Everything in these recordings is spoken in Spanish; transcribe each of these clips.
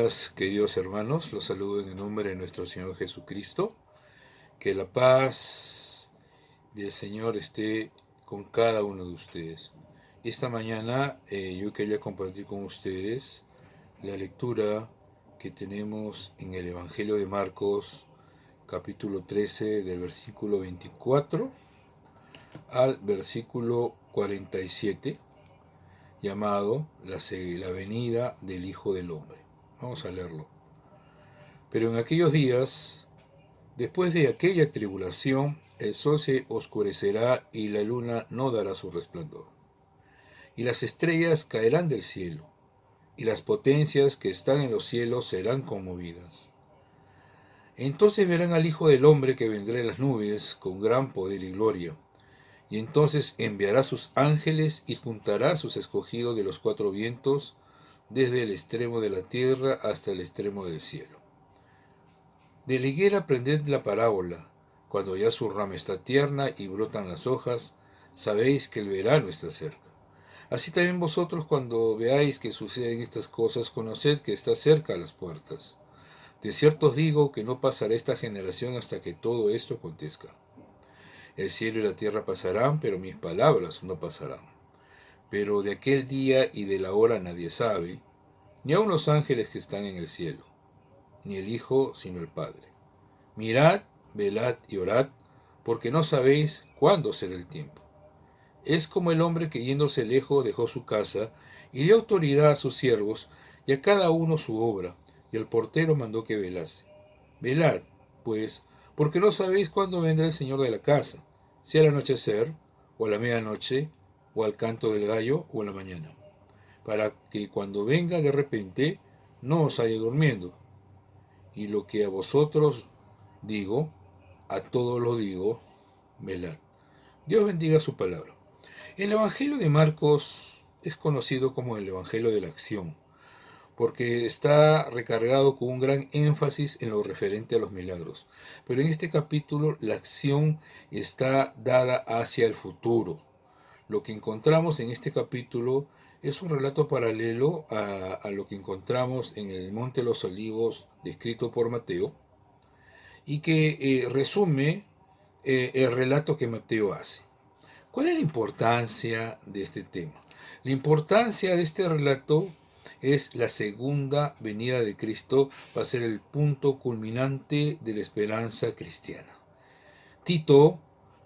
días, queridos hermanos. Los saludo en el nombre de nuestro Señor Jesucristo. Que la paz del Señor esté con cada uno de ustedes. Esta mañana yo quería compartir con ustedes la lectura que tenemos en el Evangelio de Marcos, capítulo 13, del versículo 24 al versículo 47, llamado la venida del Hijo del Hombre. Vamos a leerlo. Pero en aquellos días, después de aquella tribulación, el sol se oscurecerá y la luna no dará su resplandor. Y las estrellas caerán del cielo, y las potencias que están en los cielos serán conmovidas. Entonces verán al Hijo del Hombre que vendrá en las nubes con gran poder y gloria. Y entonces enviará sus ángeles y juntará a sus escogidos de los cuatro vientos, desde el extremo de la tierra hasta el extremo del cielo. De la higuera aprended la parábola. Cuando ya su rama está tierna y brotan las hojas, sabéis que el verano está cerca. Así también vosotros, cuando veáis que suceden estas cosas, conoced que está cerca a las puertas. De cierto os digo que no pasará esta generación hasta que todo esto acontezca. El cielo y la tierra pasarán, pero mis palabras no pasarán. Pero de aquel día y de la hora nadie sabe, ni aun los ángeles que están en el cielo, ni el Hijo, sino el Padre. Mirad, velad y orad, porque no sabéis cuándo será el tiempo. Es como el hombre que yéndose lejos dejó su casa, y dio autoridad a sus siervos, y a cada uno su obra, y al portero mandó que velase. Velad, pues, porque no sabéis cuándo vendrá el Señor de la casa, si al anochecer, o a la medianoche, o al canto del gallo, o a la mañana, para que cuando venga de repente no os haya durmiendo. Y lo que a vosotros digo, a todos lo digo, velad. Dios bendiga su palabra. El Evangelio de Marcos es conocido como el Evangelio de la acción, porque está recargado con un gran énfasis en lo referente a los milagros. Pero en este capítulo la acción está dada hacia el futuro. Lo que encontramos en este capítulo es un relato paralelo a lo que encontramos en el Monte de los Olivos, descrito por Mateo, y que resume el relato que Mateo hace. ¿Cuál es la importancia de este tema? La importancia de este relato es la segunda venida de Cristo, va a ser el punto culminante de la esperanza cristiana. Tito,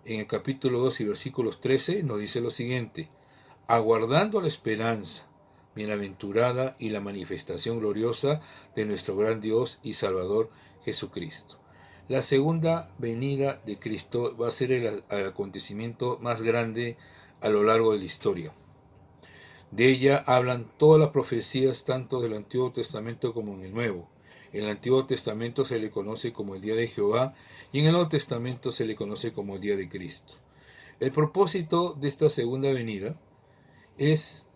en el capítulo 2 y versículos 13, nos dice lo siguiente: aguardando la esperanza bienaventurada y la manifestación gloriosa de nuestro gran Dios y Salvador Jesucristo. La segunda venida de Cristo va a ser el acontecimiento más grande a lo largo de la historia. De ella hablan todas las profecías, tanto del Antiguo Testamento como en el Nuevo. En el Antiguo Testamento se le conoce como el día de Jehová, y en el Nuevo Testamento se le conoce como el día de Cristo. El propósito de esta segunda venida es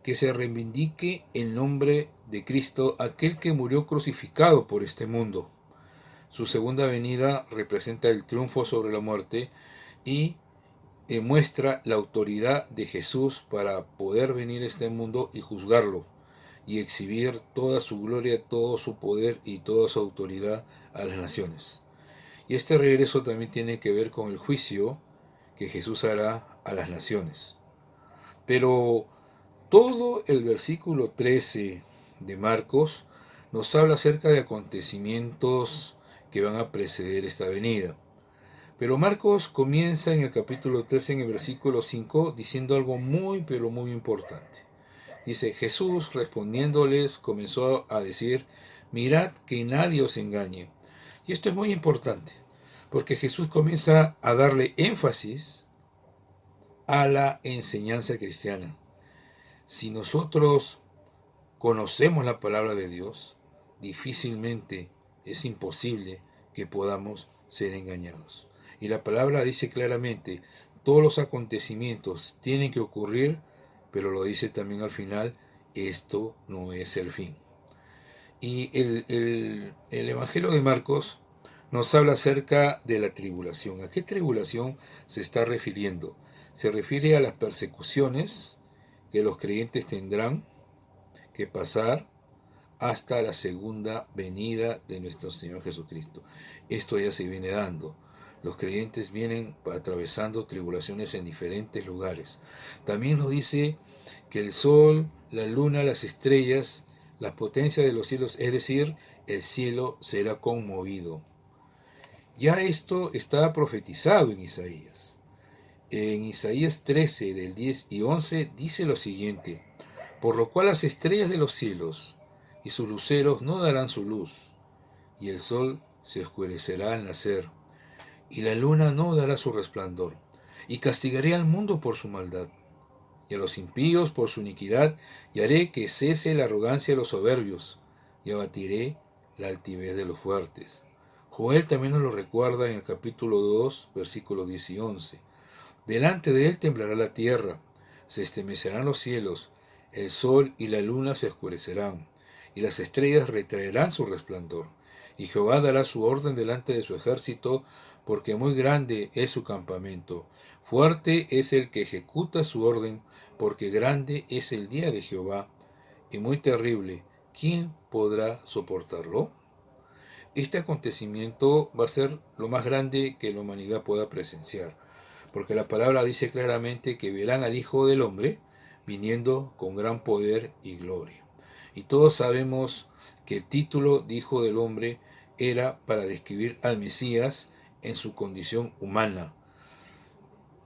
que se reivindique el nombre de Cristo, aquel que murió crucificado por este mundo. Su segunda venida representa el triunfo sobre la muerte y muestra la autoridad de Jesús para poder venir a este mundo y juzgarlo y exhibir toda su gloria, todo su poder y toda su autoridad a las naciones. Y este regreso también tiene que ver con el juicio que Jesús hará a las naciones. Pero todo el versículo 13 de Marcos nos habla acerca de acontecimientos que van a preceder esta venida. Pero Marcos comienza en el capítulo 13, en el versículo 5, diciendo algo muy, pero muy importante. Dice: Jesús respondiéndoles comenzó a decir: mirad que nadie os engañe. Y esto es muy importante, porque Jesús comienza a darle énfasis a la enseñanza cristiana. Si nosotros conocemos la palabra de Dios, difícilmente es imposible que podamos ser engañados. Y la palabra dice claramente, todos los acontecimientos tienen que ocurrir, pero lo dice también al final, esto no es el fin. Y el Evangelio de Marcos nos habla acerca de la tribulación. ¿A qué tribulación se está refiriendo? Se refiere a las persecuciones que los creyentes tendrán que pasar hasta la segunda venida de nuestro Señor Jesucristo. Esto ya se viene dando. Los creyentes vienen atravesando tribulaciones en diferentes lugares. También nos dice que el sol, la luna, las estrellas, las potencias de los cielos, es decir, el cielo será conmovido. Ya esto estaba profetizado en Isaías. En Isaías 13, del 10 y 11, dice lo siguiente: por lo cual las estrellas de los cielos y sus luceros no darán su luz, y el sol se oscurecerá al nacer, y la luna no dará su resplandor, y castigaré al mundo por su maldad, y a los impíos por su iniquidad, y haré que cese la arrogancia de los soberbios, y abatiré la altivez de los fuertes. Joel también nos lo recuerda en el capítulo 2, versículos 10 y 11. Delante de él temblará la tierra, se estremecerán los cielos, el sol y la luna se oscurecerán, y las estrellas retraerán su resplandor. Y Jehová dará su orden delante de su ejército, porque muy grande es su campamento. Fuerte es el que ejecuta su orden, porque grande es el día de Jehová, y muy terrible. ¿Quién podrá soportarlo? Este acontecimiento va a ser lo más grande que la humanidad pueda presenciar, porque la palabra dice claramente que verán al Hijo del Hombre viniendo con gran poder y gloria. Y todos sabemos que el título de Hijo del Hombre era para describir al Mesías en su condición humana,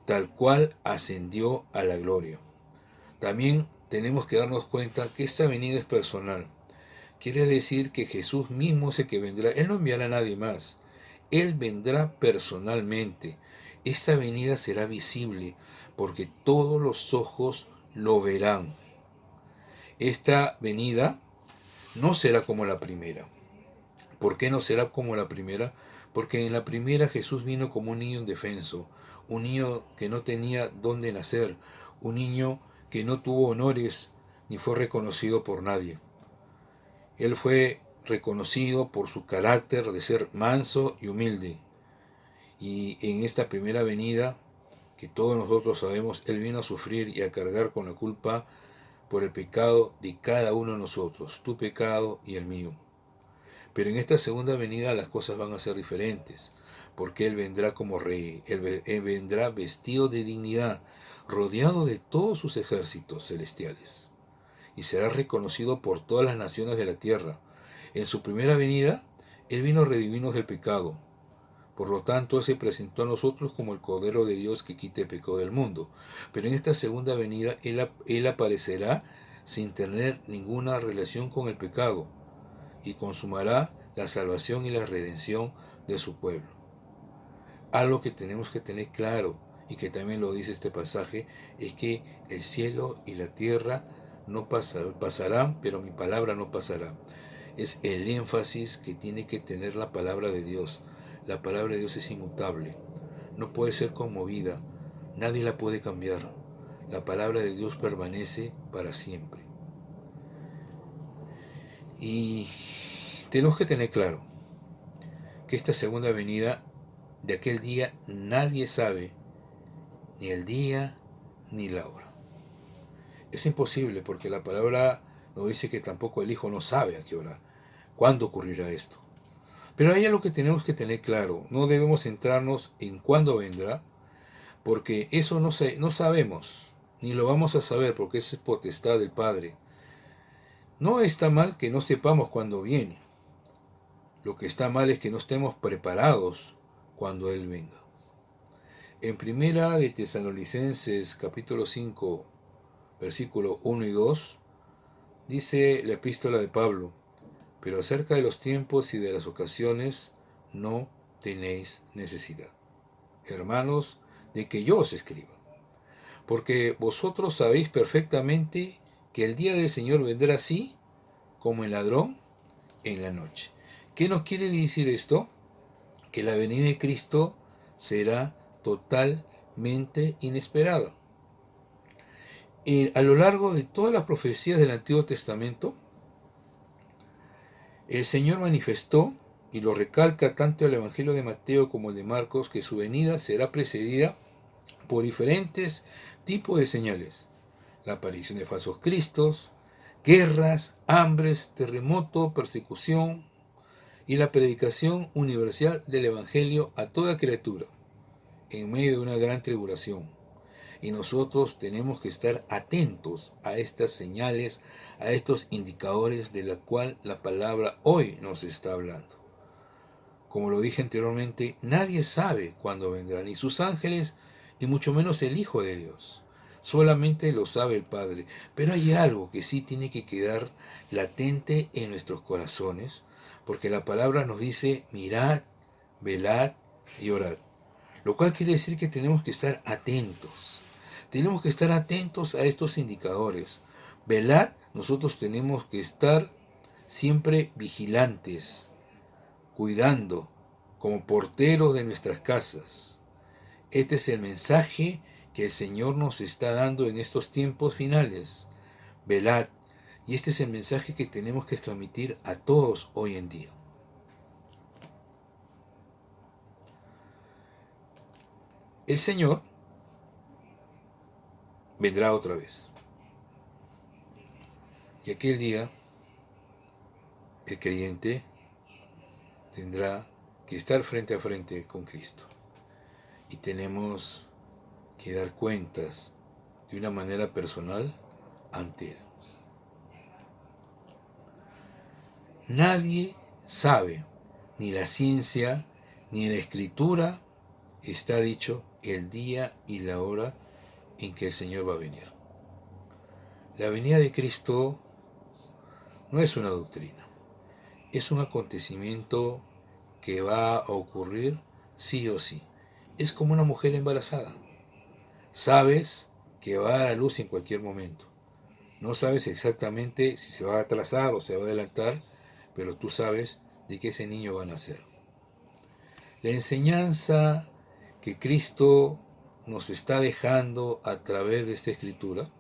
tal cual ascendió a la gloria. También tenemos que darnos cuenta que esta venida es personal. Quiere decir que Jesús mismo es el que vendrá. Él no enviará a nadie más. Él vendrá personalmente. Esta venida será visible porque todos los ojos lo verán. Esta venida no será como la primera. ¿Por qué no será como la primera? Porque en la primera Jesús vino como un niño indefenso, un niño que no tenía dónde nacer, un niño que no tuvo honores ni fue reconocido por nadie. Él fue reconocido por su carácter de ser manso y humilde. Y en esta primera venida, que todos nosotros sabemos, Él vino a sufrir y a cargar con la culpa por el pecado de cada uno de nosotros, tu pecado y el mío. Pero en esta segunda venida las cosas van a ser diferentes, porque Él vendrá como rey, Él vendrá vestido de dignidad, rodeado de todos sus ejércitos celestiales, y será reconocido por todas las naciones de la tierra. En su primera venida, Él vino a redimirnos del pecado. Por lo tanto, Él se presentó a nosotros como el Cordero de Dios que quita el pecado del mundo. Pero en esta segunda venida, Él aparecerá sin tener ninguna relación con el pecado y consumará la salvación y la redención de su pueblo. Algo que tenemos que tener claro, y que también lo dice este pasaje, es que el cielo y la tierra no pasarán, pero mi palabra no pasará. Es el énfasis que tiene que tener la palabra de Dios. La palabra de Dios es inmutable, no puede ser conmovida, nadie la puede cambiar. La palabra de Dios permanece para siempre. Y tenemos que tener claro que esta segunda venida de aquel día nadie sabe ni el día ni la hora. Es imposible porque la palabra nos dice que tampoco el Hijo no sabe a qué hora, cuándo ocurrirá esto. Pero hay algo que tenemos que tener claro, no debemos centrarnos en cuándo vendrá, porque eso no sabemos, ni lo vamos a saber porque es potestad del Padre. No está mal que no sepamos cuándo viene, lo que está mal es que no estemos preparados cuando Él venga. En primera de Tesalonicenses capítulo 5, versículo 1 y 2, dice la epístola de Pablo: pero acerca de los tiempos y de las ocasiones no tenéis necesidad, hermanos, de que yo os escriba, porque vosotros sabéis perfectamente que el día del Señor vendrá así como el ladrón en la noche. ¿Qué nos quiere decir esto? Que la venida de Cristo será totalmente inesperada. A lo largo de todas las profecías del Antiguo Testamento, el Señor manifestó, y lo recalca tanto el Evangelio de Mateo como el de Marcos, que su venida será precedida por diferentes tipos de señales: la aparición de falsos cristos, guerras, hambres, terremoto, persecución y la predicación universal del Evangelio a toda criatura en medio de una gran tribulación. Y nosotros tenemos que estar atentos a estas señales, a estos indicadores de la cual la palabra hoy nos está hablando. Como lo dije anteriormente, nadie sabe cuándo vendrá, ni sus ángeles, ni mucho menos el Hijo de Dios. Solamente lo sabe el Padre. Pero hay algo que sí tiene que quedar latente en nuestros corazones, porque la palabra nos dice, mirad, velad y orad. Lo cual quiere decir que tenemos que estar atentos. Tenemos que estar atentos a estos indicadores. Velad, nosotros tenemos que estar siempre vigilantes, cuidando, como porteros de nuestras casas. Este es el mensaje que el Señor nos está dando en estos tiempos finales. Velad. Y este es el mensaje que tenemos que transmitir a todos hoy en día. El Señor vendrá otra vez. Y aquel día, el creyente tendrá que estar frente a frente con Cristo. Y tenemos que dar cuentas de una manera personal ante Él. Nadie sabe, ni la ciencia, ni la escritura, está dicho el día y la hora en que el Señor va a venir. La venida de Cristo no es una doctrina, es un acontecimiento que va a ocurrir sí o sí. Es como una mujer embarazada. Sabes que va a dar a luz en cualquier momento. No sabes exactamente si se va a atrasar o se va a adelantar, pero tú sabes de que ese niño va a nacer. La enseñanza que Cristo nos está dejando a través de esta escritura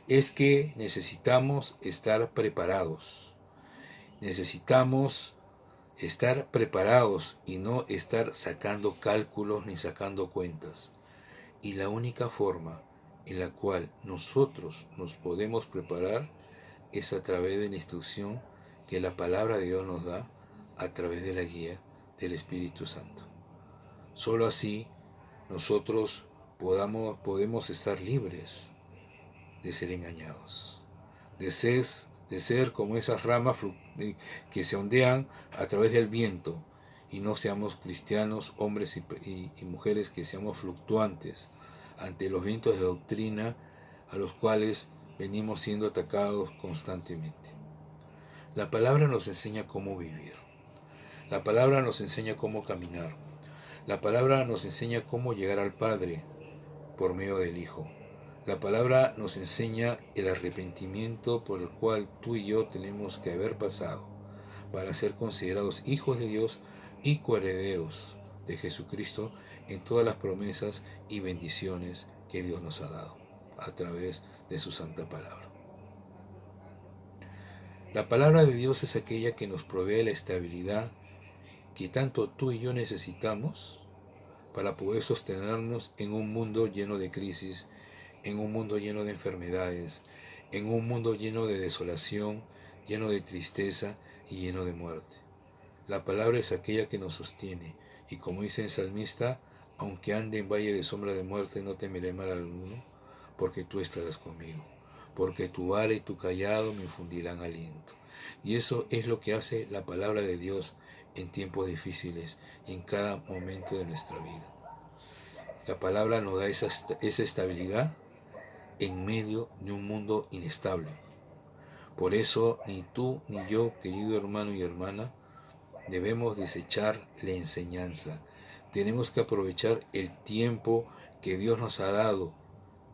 es que necesitamos estar preparados. Necesitamos estar preparados y no estar sacando cálculos ni sacando cuentas. Y la única forma en la cual nosotros nos podemos preparar es a través de la instrucción que la palabra de Dios nos da a través de la guía del Espíritu Santo. Solo así nosotros podemos estar libres de ser engañados, de ser como esas ramas que se ondean a través del viento, y no seamos cristianos, hombres y mujeres que seamos fluctuantes ante los vientos de doctrina a los cuales venimos siendo atacados constantemente. La palabra nos enseña cómo vivir. La palabra nos enseña cómo caminar. La palabra nos enseña cómo llegar al Padre por medio del Hijo. La palabra nos enseña el arrepentimiento por el cual tú y yo tenemos que haber pasado para ser considerados hijos de Dios y coherederos de Jesucristo en todas las promesas y bendiciones que Dios nos ha dado a través de su santa palabra. La palabra de Dios es aquella que nos provee la estabilidad que tanto tú y yo necesitamos para poder sostenernos en un mundo lleno de crisis, en un mundo lleno de enfermedades, en un mundo lleno de desolación, lleno de tristeza y lleno de muerte. La palabra es aquella que nos sostiene, y como dice el salmista, aunque ande en valle de sombra de muerte, no temeré mal alguno, porque tú estarás conmigo, porque tu vara y tu cayado me infundirán aliento. Y eso es lo que hace la palabra de Dios en tiempos difíciles y en cada momento de nuestra vida. La palabra nos da esa estabilidad en medio de un mundo inestable. Por eso ni tú ni yo, querido hermano y hermana, debemos desechar la enseñanza. Tenemos que aprovechar el tiempo que Dios nos ha dado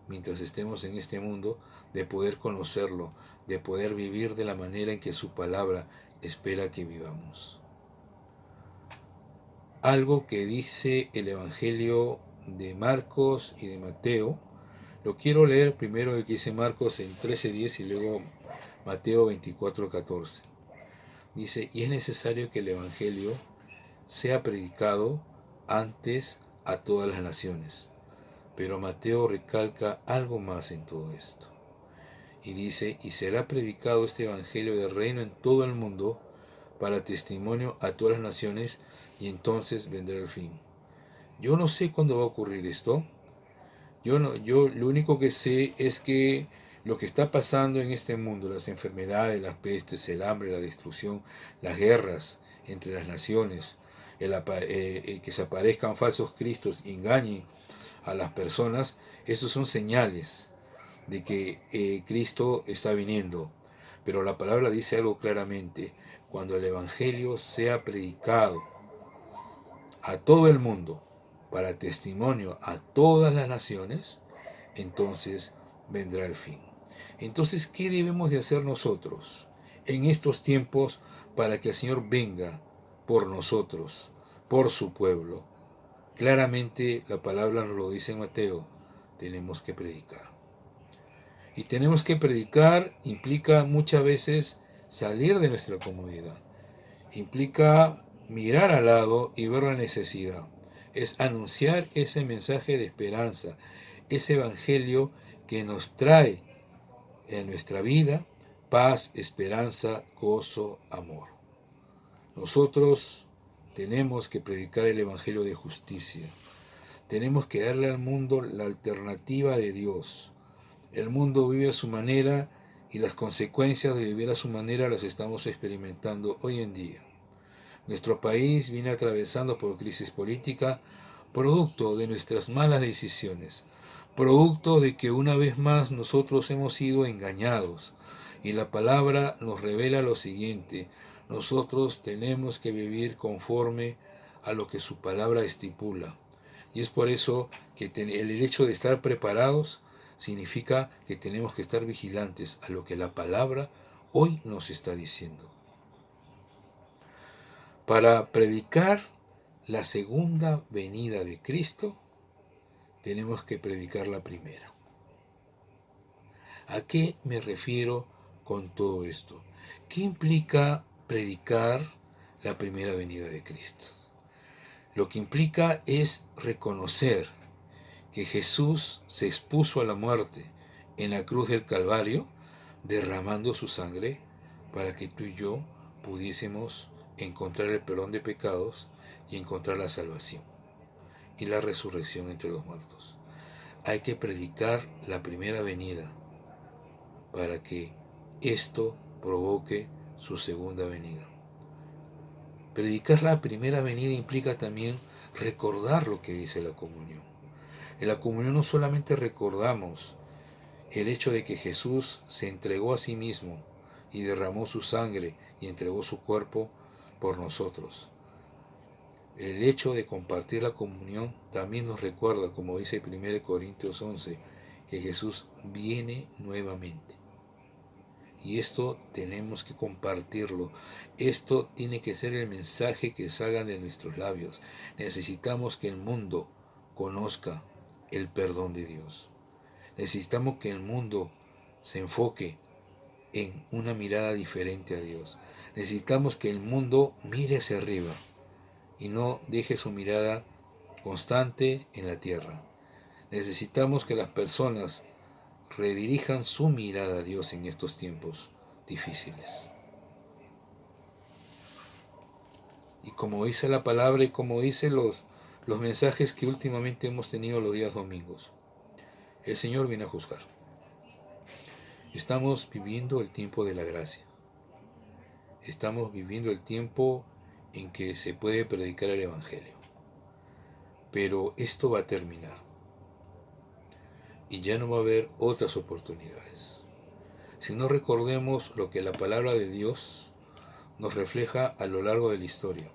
mientras estemos en este mundo, de poder conocerlo, de poder vivir de la manera en que su palabra espera que vivamos. Algo que dice el Evangelio de Marcos y de Mateo, lo quiero leer primero el que dice Marcos en 13:10 y luego Mateo 24:14. Dice, y es necesario que el Evangelio sea predicado antes a todas las naciones. Pero Mateo recalca algo más en todo esto. Y dice, y será predicado este evangelio del reino en todo el mundo para testimonio a todas las naciones, y entonces vendrá el fin. Yo no sé cuándo va a ocurrir esto. Yo lo único que sé es que lo que está pasando en este mundo, las enfermedades, las pestes, el hambre, la destrucción, las guerras entre las naciones, el que se aparezcan falsos cristos y engañen a las personas, esos son señales de que Cristo está viniendo. Pero la palabra dice algo claramente: cuando el Evangelio sea predicado a todo el mundo para testimonio a todas las naciones, entonces vendrá el fin. Entonces, ¿qué debemos de hacer nosotros en estos tiempos para que el Señor venga por nosotros, por su pueblo? Claramente la palabra nos lo dice en Mateo: tenemos que predicar. Y tenemos que predicar implica muchas veces salir de nuestra comodidad. Implica mirar al lado y ver la necesidad. Es anunciar ese mensaje de esperanza, ese evangelio que nos trae en nuestra vida paz, esperanza, gozo, amor. Nosotros tenemos que predicar el evangelio de justicia. Tenemos que darle al mundo la alternativa de Dios. El mundo vive a su manera y las consecuencias de vivir a su manera las estamos experimentando hoy en día. Nuestro país viene atravesando por crisis política, producto de nuestras malas decisiones, producto de que una vez más nosotros hemos sido engañados. Y la palabra nos revela lo siguiente: nosotros tenemos que vivir conforme a lo que su palabra estipula. Y es por eso que el hecho de estar preparados significa que tenemos que estar vigilantes a lo que la palabra hoy nos está diciendo. Para predicar la segunda venida de Cristo, tenemos que predicar la primera. ¿A qué me refiero con todo esto? ¿Qué implica predicar la primera venida de Cristo? Lo que implica es reconocer que Jesús se expuso a la muerte en la cruz del Calvario, derramando su sangre para que tú y yo pudiésemos encontrar el perdón de pecados y encontrar la salvación y la resurrección entre los muertos. Hay que predicar la primera venida para que esto provoque su segunda venida. Predicar la primera venida implica también recordar lo que dice la comunión. En la comunión no solamente recordamos el hecho de que Jesús se entregó a sí mismo y derramó su sangre y entregó su cuerpo por nosotros. El hecho de compartir la comunión también nos recuerda, como dice 1 Corintios 11, que Jesús viene nuevamente. Y esto tenemos que compartirlo. Esto tiene que ser el mensaje que salga de nuestros labios. Necesitamos que el mundo conozca el perdón de Dios. Necesitamos que el mundo se enfoque en una mirada diferente a Dios. Necesitamos que el mundo mire hacia arriba y no deje su mirada constante en la tierra. Necesitamos que las personas redirijan su mirada a Dios en estos tiempos difíciles. Y como dice la palabra y como dice los mensajes que últimamente hemos tenido los días domingos, el Señor viene a juzgar. Estamos viviendo el tiempo de la gracia. Estamos viviendo el tiempo en que se puede predicar el Evangelio. Pero esto va a terminar. Y ya no va a haber otras oportunidades. Si no, recordemos lo que la palabra de Dios nos refleja a lo largo de la historia.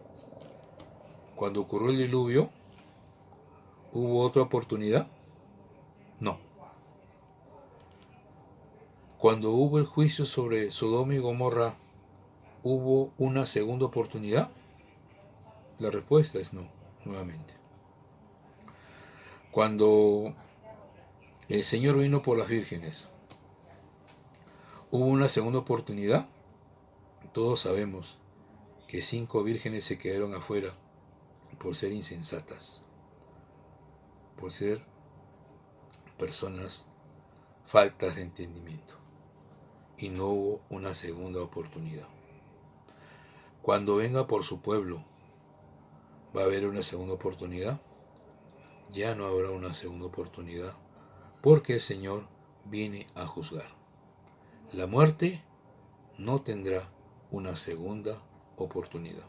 Cuando ocurrió el diluvio, ¿hubo otra oportunidad? No. Cuando hubo el juicio sobre Sodoma y Gomorra, ¿hubo una segunda oportunidad? La respuesta es no, nuevamente. Cuando el Señor vino por las vírgenes, ¿hubo una segunda oportunidad? Todos sabemos que 5 vírgenes se quedaron afuera por ser insensatas, por ser personas faltas de entendimiento. y no hubo una segunda oportunidad. Cuando venga por su pueblo, ¿va a haber una segunda oportunidad? Ya no habrá una segunda oportunidad, porque el Señor viene a juzgar. La muerte no tendrá una segunda oportunidad.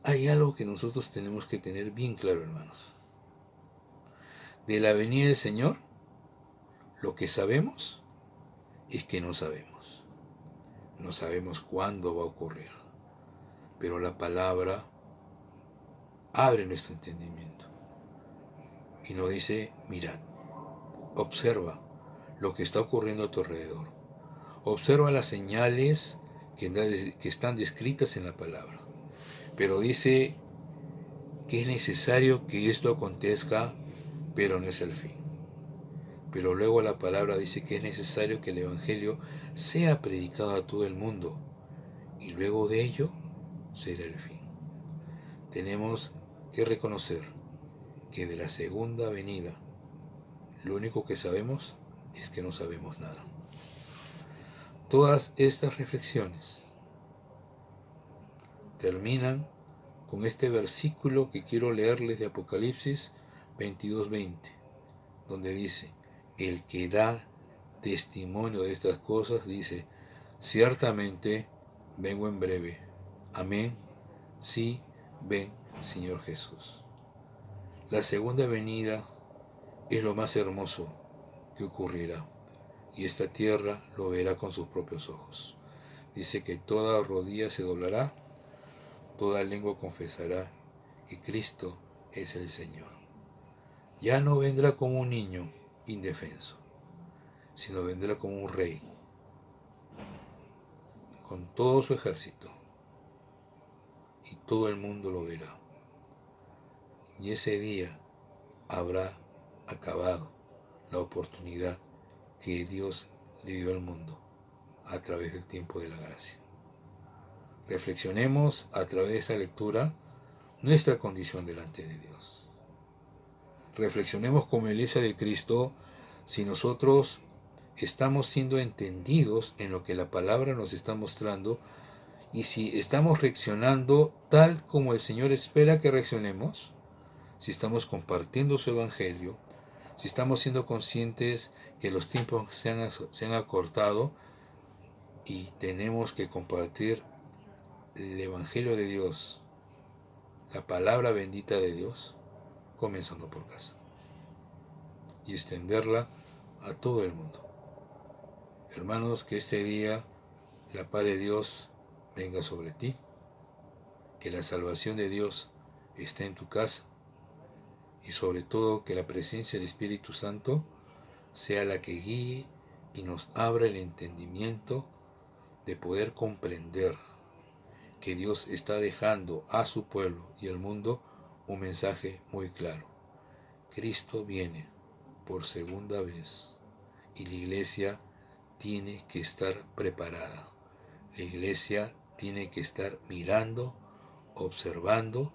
Hay algo que nosotros tenemos que tener bien claro, hermanos. De la venida del Señor, lo que sabemos es que no sabemos. No sabemos cuándo va a ocurrir. Pero la palabra abre nuestro entendimiento y nos dice, mirad, observa lo que está ocurriendo a tu alrededor. Observa las señales que están descritas en la palabra. Pero dice que es necesario que esto acontezca, pero no es el fin. Pero luego la palabra dice que es necesario que el Evangelio sea predicado a todo el mundo, y luego de ello será el fin. Tenemos que reconocer que de la segunda venida, lo único que sabemos es que no sabemos nada. Todas estas reflexiones terminan con este versículo que quiero leerles de Apocalipsis 22:20, donde dice, el que da testimonio de estas cosas dice, ciertamente vengo en breve. Amén. Sí, ven, Señor Jesús. La segunda venida es lo más hermoso que ocurrirá, y esta tierra lo verá con sus propios ojos. Dice que toda rodilla se doblará, toda lengua confesará que Cristo es el Señor. Ya no vendrá como un niño indefenso, sino vendrá como un rey, con todo su ejército, y todo el mundo lo verá. Y ese día habrá acabado la oportunidad que Dios le dio al mundo a través del tiempo de la gracia. Reflexionemos a través de esta lectura nuestra condición delante de Dios. Reflexionemos como Iglesia de Cristo si nosotros estamos siendo entendidos en lo que la palabra nos está mostrando y si estamos reaccionando tal como el Señor espera que reaccionemos, si estamos compartiendo su evangelio, si estamos siendo conscientes que los tiempos se han acortado y tenemos que compartir el evangelio de Dios, la palabra bendita de Dios, comenzando por casa y extenderla a todo el mundo. Hermanos, que este día la paz de Dios venga sobre ti, que la salvación de Dios esté en tu casa y sobre todo que la presencia del Espíritu Santo sea la que guíe y nos abra el entendimiento de poder comprender que Dios está dejando a su pueblo y al mundo un mensaje muy claro. Cristo viene por segunda vez y la iglesia tiene que estar preparada. La iglesia tiene que estar mirando, observando,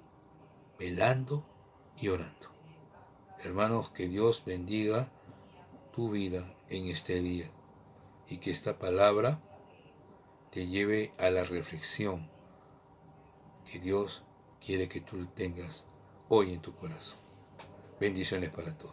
velando y orando. Hermanos, que Dios bendiga tu vida en este día y que esta palabra te lleve a la reflexión que Dios quiere que tú tengas hoy en tu corazón. Bendiciones para todos.